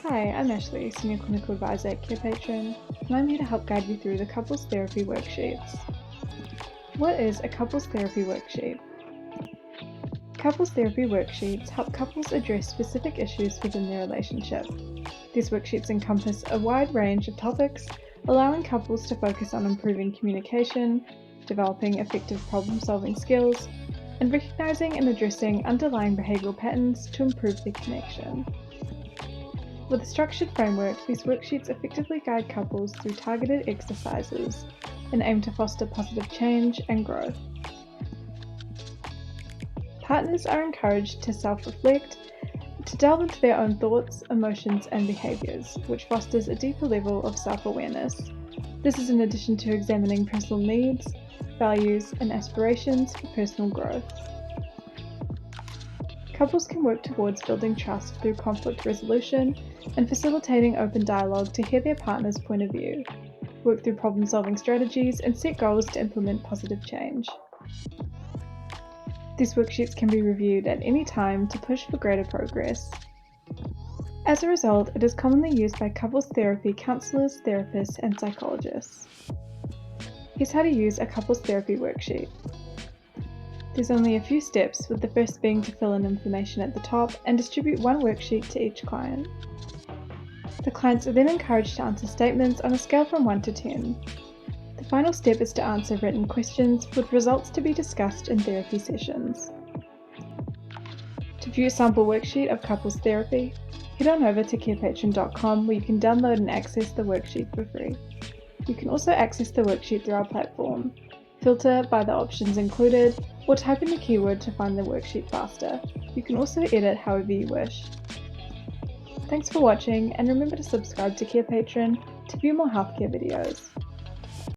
Hi, I'm Ashley, Senior Clinical Advisor at Carepatron, and I'm here to help guide you through the Couples Therapy Worksheets. What is a Couples Therapy Worksheet? Couples Therapy Worksheets help couples address specific issues within their relationship. These worksheets encompass a wide range of topics, allowing couples to focus on improving communication, developing effective problem-solving skills, and recognizing and addressing underlying behavioral patterns to improve their connection. With a structured framework, these worksheets effectively guide couples through targeted exercises and aim to foster positive change and growth. Partners are encouraged to self-reflect, to delve into their own thoughts, emotions, and behaviours, which fosters a deeper level of self-awareness. This is in addition to examining personal needs, values, and aspirations for personal growth. Couples can work towards building trust through conflict resolution and facilitating open dialogue to hear their partner's point of view, work through problem-solving strategies, and set goals to implement positive change. These worksheets can be reviewed at any time to push for greater progress. As a result, it is commonly used by couples therapy counsellors, therapists, and psychologists. Here's how to use a couples therapy worksheet. There's only a few steps, with the first being to fill in information at the top and distribute one worksheet to each client. The clients are then encouraged to answer statements on a scale from 1 to 10. The final step is to answer written questions, with results to be discussed in therapy sessions. To view a sample worksheet of couples therapy, head on over to carepatron.com where you can download and access the worksheet for free. You can also access the worksheet through our platform, filter by the options included, or type in the keyword to find the worksheet faster. You can also edit however you wish. Thanks for watching, and remember to subscribe to Carepatron to view more healthcare videos.